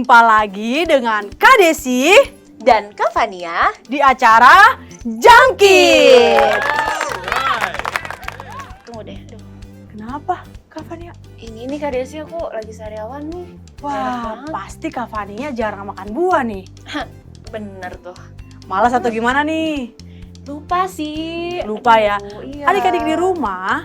Jumpa lagi dengan Kak Desi dan Kak Fania di acara Jangkit. Tunggu deh, aduh. Kenapa Kak Fania? Ini nih Kak Desi, aku lagi sariawan nih. Wah, pasti Kak Fania jarang makan buah nih. Bener tuh. Malas atau gimana nih? Lupa sih. Lupa ya. Iya. Adik-adik di rumah,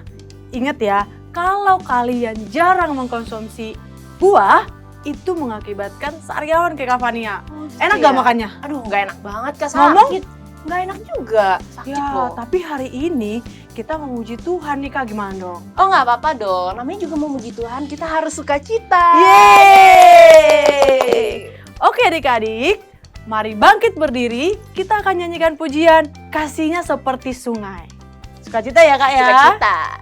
inget ya, kalau kalian jarang mengkonsumsi buah, itu mengakibatkan sariawan kayak Kak Fania. Enak gak makannya? Aduh, gak enak banget Kak, Ngomong? sakit. Gak enak juga, sakit Ya, loh. tapi hari ini kita memuji Tuhan nih Kak, gimana dong? Oh gak apa-apa dong, namanya juga memuji Tuhan, kita harus sukacita. Yeay! Oke adik-adik, mari bangkit berdiri, kita akan nyanyikan pujian Kasihnya Seperti Sungai. Sukacita ya Kak ya? Sukacita.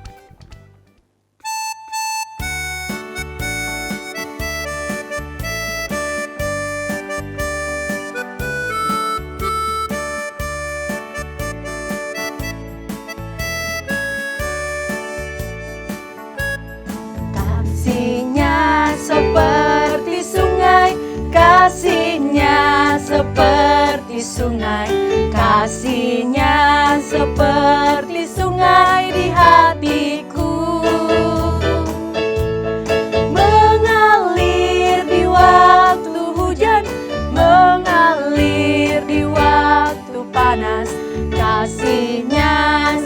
Kasihnya seperti sungai, kasihnya seperti sungai, kasihnya seperti sungai di hatiku. Mengalir di waktu hujan, mengalir di waktu panas, kasihnya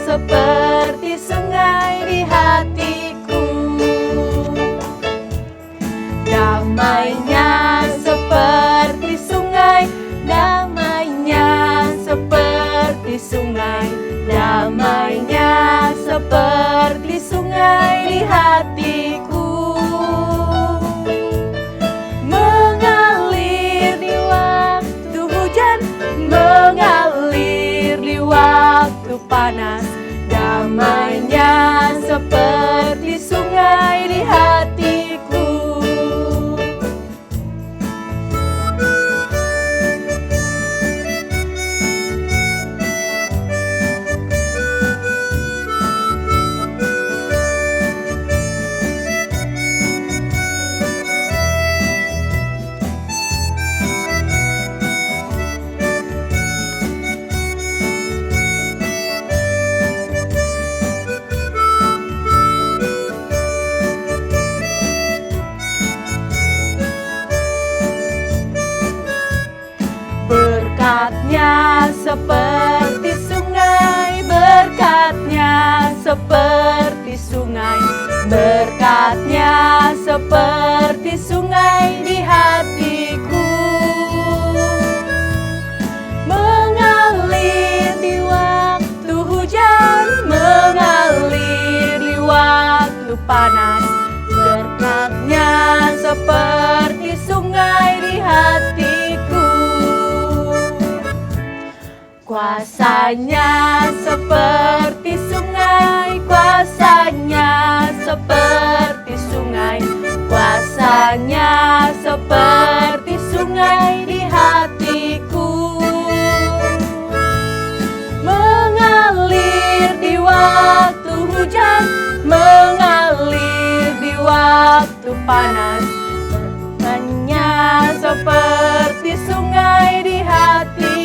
seperti sungai di hatiku. Damainya seperti sungai, damainya seperti sungai, damainya seperti sungai di hatiku. Mengalir di waktu hujan, mengalir di waktu panas, damainya seperti sungai di hatiku. Berkatnya seperti sungai, berkatnya seperti sungai, berkatnya seperti sungai di hatiku. Mengalir di waktu hujan, mengalir di waktu panas, berkatnya seperti sungai di hatiku. Kuasanya seperti sungai, kuasanya seperti sungai, kuasanya seperti sungai di hatiku. Mengalir di waktu hujan, mengalir di waktu panas, berkatnya seperti sungai di hatiku.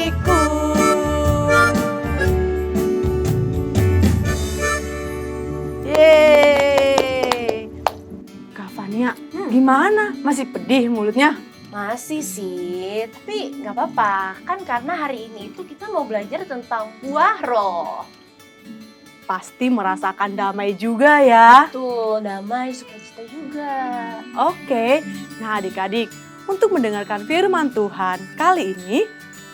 Yeay! Kak Fania, gimana? Masih pedih mulutnya? Masih sih, tapi nggak apa-apa. Kan karena hari ini itu kita mau belajar tentang buah roh. Pasti merasakan damai juga ya. Tuh, damai, sukacita juga. Oke, nah adik-adik, untuk mendengarkan firman Tuhan kali ini,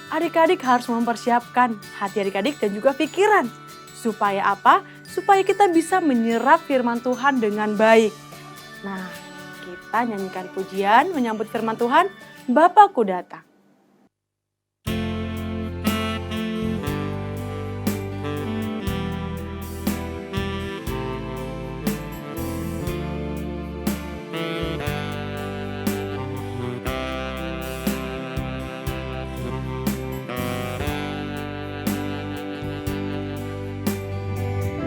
adik-adik harus mempersiapkan hati adik-adik dan juga pikiran. Supaya apa? Supaya kita bisa menyerap firman Tuhan dengan baik. Nah, kita nyanyikan pujian menyambut firman Tuhan, Bapakku Datang.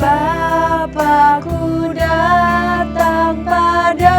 Bapakku datang padamu,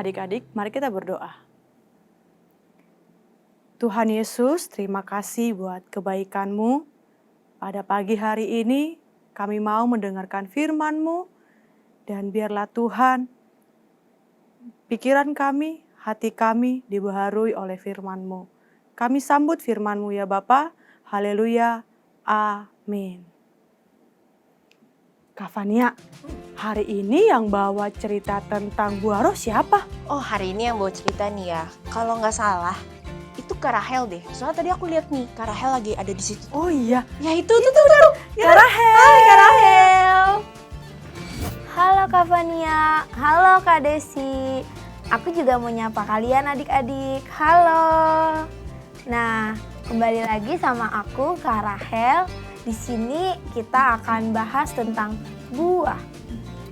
adik-adik, mari kita berdoa. Tuhan Yesus, terima kasih buat kebaikan-Mu. Pada pagi hari ini, kami mau mendengarkan firman-Mu, dan biarlah Tuhan, pikiran kami, hati kami dibaharui oleh firman-Mu. Kami sambut firman-Mu ya Bapa. Haleluya. Amin. Kak Fania, hari ini yang bawa cerita tentang buah roh siapa? Oh, hari ini yang bawa cerita nih ya. Kalau nggak salah, itu Kak Rahel deh. Soalnya tadi aku lihat nih, Kak Rahel lagi ada di situ. Oh iya. Ya itu tuh. Kak Rahel. Hai Kak Rahel. Halo Kak Fania, halo Kak Desi. Aku juga mau nyapa kalian adik-adik. Halo. Nah, kembali lagi sama aku Kak Rahel. Di sini kita akan bahas tentang buah.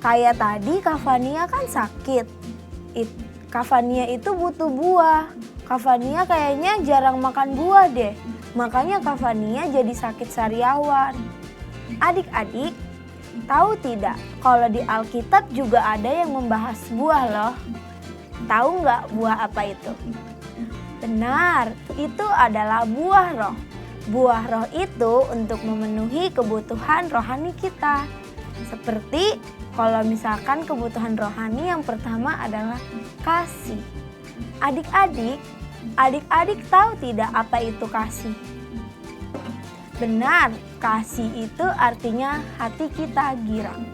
Kayak tadi Kak Fania kan sakit. Kak Fania itu butuh buah. Kak Fania kayaknya jarang makan buah deh. Makanya Kak Fania jadi sakit sariawan. Adik-adik, tahu tidak kalau di Alkitab juga ada yang membahas buah loh. Tahu nggak buah apa itu? Benar, itu adalah buah roh. Buah roh itu untuk memenuhi kebutuhan rohani kita. Seperti kalau misalkan kebutuhan rohani yang pertama adalah kasih. Adik-adik tahu tidak apa itu kasih? Benar, kasih itu artinya hati kita girang.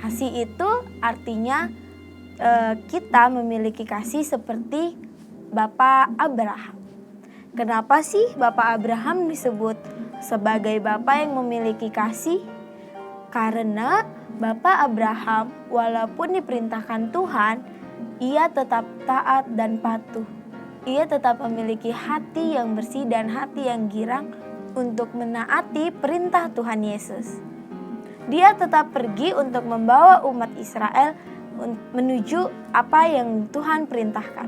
Kasih itu artinya kita memiliki kasih seperti Bapak Abraham. Kenapa sih Bapak Abraham disebut sebagai Bapak yang memiliki kasih? Karena Bapak Abraham walaupun diperintahkan Tuhan, ia tetap taat dan patuh. Ia tetap memiliki hati yang bersih dan hati yang girang untuk menaati perintah Tuhan Yesus. Dia tetap pergi untuk membawa umat Israel menuju apa yang Tuhan perintahkan.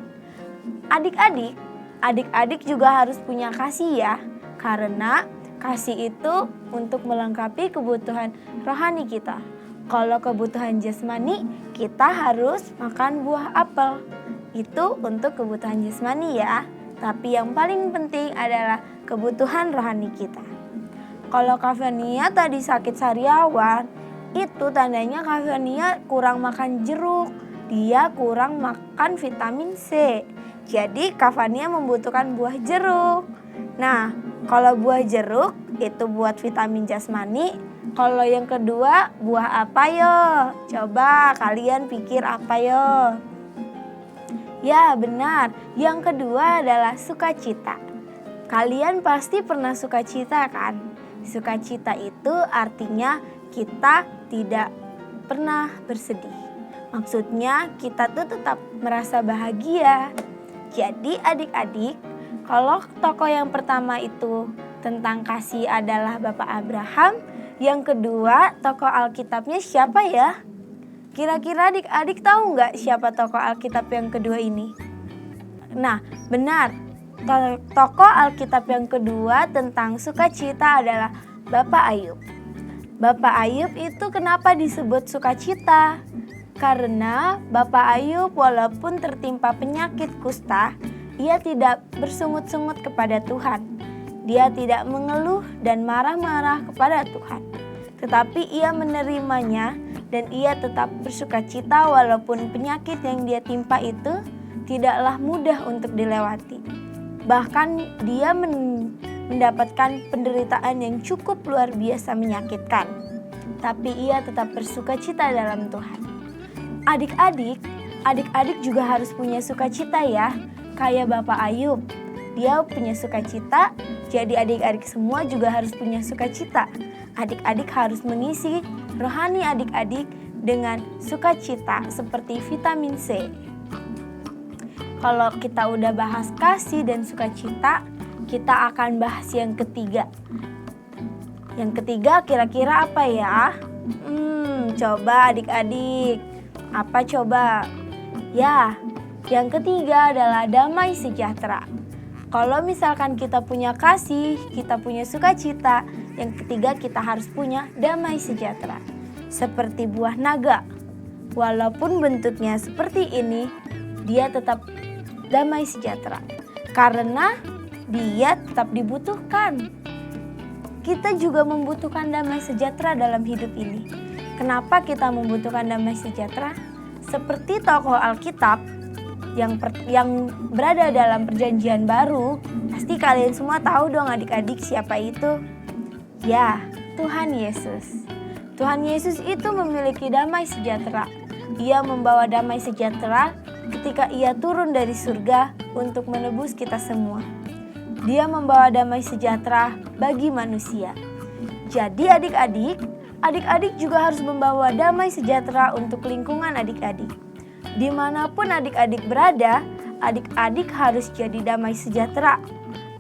Adik-adik juga harus punya kasih ya, karena kasih itu untuk melengkapi kebutuhan rohani kita. Kalau kebutuhan jasmani, kita harus makan buah apel. Itu untuk kebutuhan jasmani ya, tapi yang paling penting adalah kebutuhan rohani kita. Kalau Kak Fania tadi sakit sariawan, itu tandanya Kak Fania kurang makan jeruk. Dia kurang makan vitamin C. Jadi Kak Fania membutuhkan buah jeruk. Nah, kalau buah jeruk itu buat vitamin jasmani. Kalau yang kedua buah apa yo? Coba kalian pikir apa yo? Ya benar, yang kedua adalah sukacita. Kalian pasti pernah sukacita kan? Sukacita itu artinya kita tidak pernah bersedih. Maksudnya kita tuh tetap merasa bahagia. Jadi adik-adik, kalau tokoh yang pertama itu tentang kasih adalah Bapak Abraham, yang kedua tokoh Alkitabnya siapa ya? Kira-kira adik-adik tahu nggak siapa tokoh Alkitab yang kedua ini? Nah, benar. Tokoh Alkitab yang kedua tentang sukacita adalah Bapak Ayub. Bapak Ayub itu kenapa disebut sukacita? Karena Bapak Ayub walaupun tertimpa penyakit kusta, ia tidak bersungut-sungut kepada Tuhan. Dia tidak mengeluh dan marah-marah kepada Tuhan. Tetapi ia menerimanya dan ia tetap bersukacita walaupun penyakit yang dia timpa itu tidaklah mudah untuk dilewati. Bahkan dia mendapatkan penderitaan yang cukup luar biasa menyakitkan. Tapi ia tetap bersukacita dalam Tuhan. Adik-adik juga harus punya sukacita ya, kayak Bapak Ayub. Dia punya sukacita, jadi adik-adik semua juga harus punya sukacita. Adik-adik harus mengisi rohani adik-adik dengan sukacita seperti vitamin C. Kalau kita udah bahas kasih dan sukacita, kita akan bahas yang ketiga. Yang ketiga kira-kira apa ya? Coba adik-adik. Apa coba? Ya, yang ketiga adalah damai sejahtera. Kalau misalkan kita punya kasih, kita punya sukacita, yang ketiga kita harus punya damai sejahtera. Seperti buah naga. Walaupun bentuknya seperti ini, dia tetap damai sejahtera karena dia tetap dibutuhkan. Kita juga membutuhkan damai sejahtera dalam hidup ini. Kenapa kita membutuhkan damai sejahtera? Seperti tokoh Alkitab yang berada dalam perjanjian baru, pasti kalian semua tahu dong adik-adik siapa itu? Ya, Tuhan Yesus. Tuhan Yesus itu memiliki damai sejahtera. Ia membawa damai sejahtera ketika ia turun dari surga untuk menebus kita semua. Dia membawa damai sejahtera bagi manusia. Jadi adik-adik juga harus membawa damai sejahtera untuk lingkungan adik-adik. Dimanapun adik-adik berada, adik-adik harus jadi damai sejahtera.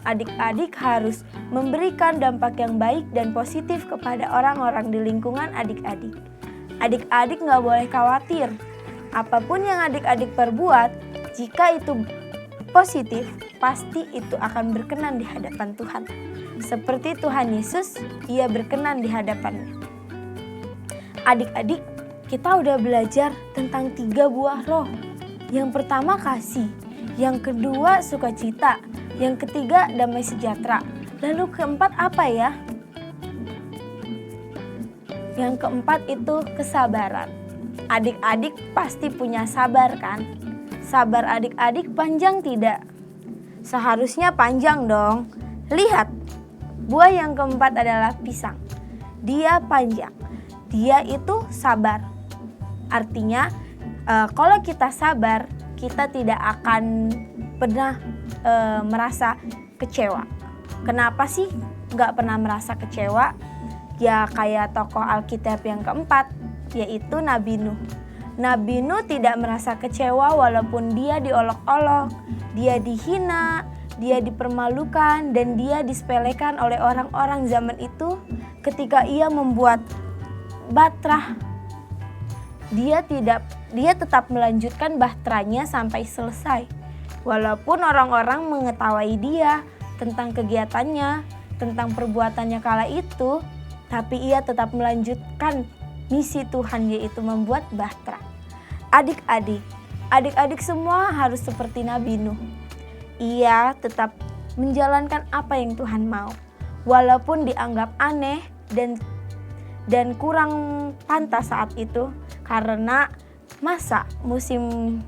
Adik-adik harus memberikan dampak yang baik dan positif kepada orang-orang di lingkungan adik-adik. Adik-adik gak boleh khawatir. Apapun yang adik-adik perbuat, jika itu positif, pasti itu akan berkenan di hadapan Tuhan. Seperti Tuhan Yesus, ia berkenan di hadapannya. Adik-adik, kita udah belajar tentang 3 buah roh. Yang pertama kasih, yang kedua sukacita, yang ketiga damai sejahtera. Lalu keempat apa ya? Yang keempat itu kesabaran. Adik-adik pasti punya sabar kan? Sabar adik-adik panjang tidak? Seharusnya panjang dong. Lihat, buah yang keempat adalah pisang. Dia panjang. Dia itu sabar. Artinya kalau kita sabar, kita tidak akan pernah merasa kecewa. Kenapa sih nggak pernah merasa kecewa? Ya kayak tokoh Alkitab yang keempat, yaitu Nabi Nuh. Nabi Nuh tidak merasa kecewa walaupun dia diolok-olok, dia dihina, dia dipermalukan, dan dia disepelekan oleh orang-orang zaman itu ketika ia membuat bahtera. Dia tetap melanjutkan bahteranya sampai selesai. Walaupun orang-orang mengetahui dia tentang kegiatannya, tentang perbuatannya kala itu, tapi ia tetap melanjutkan misi Tuhan, yaitu membuat bahtera. Adik-adik semua harus seperti Nabi Nuh. Ia tetap menjalankan apa yang Tuhan mau. Walaupun dianggap aneh dan kurang pantas saat itu, karena masa musim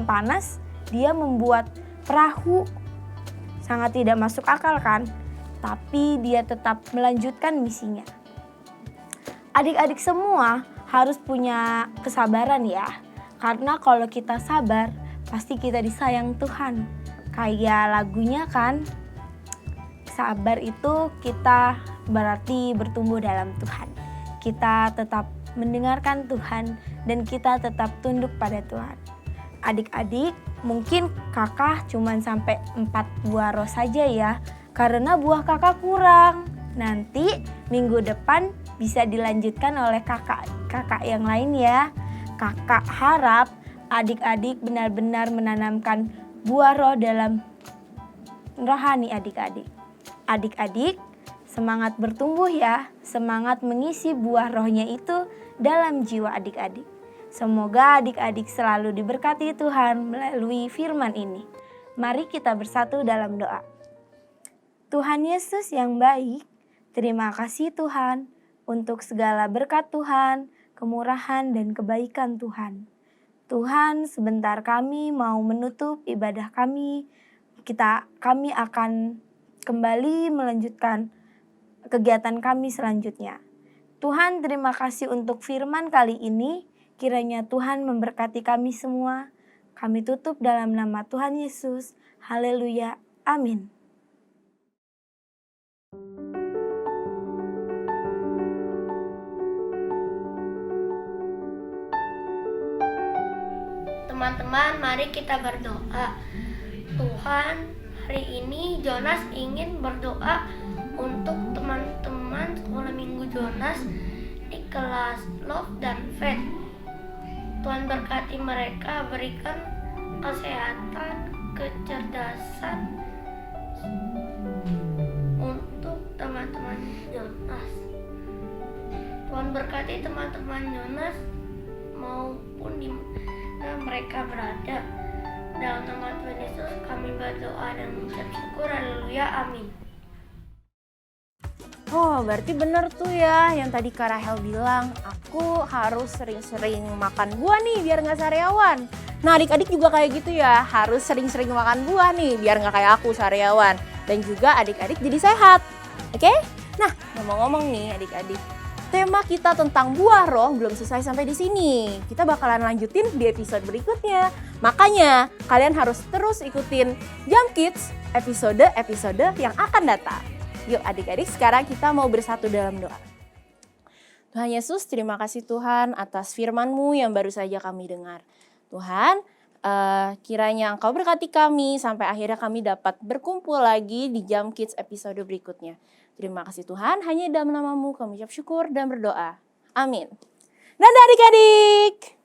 panas dia membuat perahu, sangat tidak masuk akal kan? Tapi dia tetap melanjutkan misinya. Adik-adik semua harus punya kesabaran ya. Karena kalau kita sabar, pasti kita disayang Tuhan. Kayak lagunya kan, sabar itu kita berarti bertumbuh dalam Tuhan. Kita tetap mendengarkan Tuhan dan kita tetap tunduk pada Tuhan. Adik-adik, mungkin kakak cuman sampai 4 buah roh saja ya, karena buah kakak kurang. Nanti minggu depan bisa dilanjutkan oleh kakak yang lain ya. Kakak harap adik-adik benar-benar menanamkan buah roh dalam rohani adik-adik. Adik-adik, semangat bertumbuh ya, semangat mengisi buah rohnya itu dalam jiwa adik-adik. Semoga adik-adik selalu diberkati Tuhan melalui firman ini. Mari kita bersatu dalam doa. Tuhan Yesus yang baik, terima kasih Tuhan untuk segala berkat Tuhan, kemurahan dan kebaikan Tuhan. Tuhan, sebentar kami mau menutup ibadah kami. Kami akan kembali melanjutkan kegiatan kami selanjutnya. Tuhan, terima kasih untuk firman kali ini. Kiranya Tuhan memberkati kami semua. Kami tutup dalam nama Tuhan Yesus. Haleluya. Amin. Teman-teman, mari kita berdoa. Tuhan, hari ini Jonas ingin berdoa untuk teman-teman sekolah minggu Jonas di kelas Love dan Faith. Tuhan berkati mereka, berikan kesehatan, kecerdasan untuk teman-teman Jonas. Tuhan berkati teman-teman Jonas maupun di mana mereka berada. Dalam nama Tuhan Yesus kami berdoa dan mengucap syukur. Haleluya, amin. Oh, berarti bener tuh ya yang tadi Kak Rahel bilang, aku harus sering-sering makan buah nih biar nggak sariawan. Nah, adik-adik juga kayak gitu ya, harus sering-sering makan buah nih biar nggak kayak aku sariawan. Dan juga adik-adik jadi sehat, oke? Nah, ngomong-ngomong nih adik-adik, tema kita tentang buah roh belum selesai sampai di sini. Kita bakalan lanjutin di episode berikutnya. Makanya, kalian harus terus ikutin Jam Kids episode-episode yang akan datang. Yuk adik-adik, sekarang kita mau bersatu dalam doa. Tuhan Yesus, terima kasih Tuhan atas firman-Mu yang baru saja kami dengar. Tuhan, kiranya Engkau berkati kami sampai akhirnya kami dapat berkumpul lagi di Jam Kids episode berikutnya. Terima kasih Tuhan, hanya dalam nama-Mu kami ucap syukur dan berdoa. Amin. Dadah adik-adik!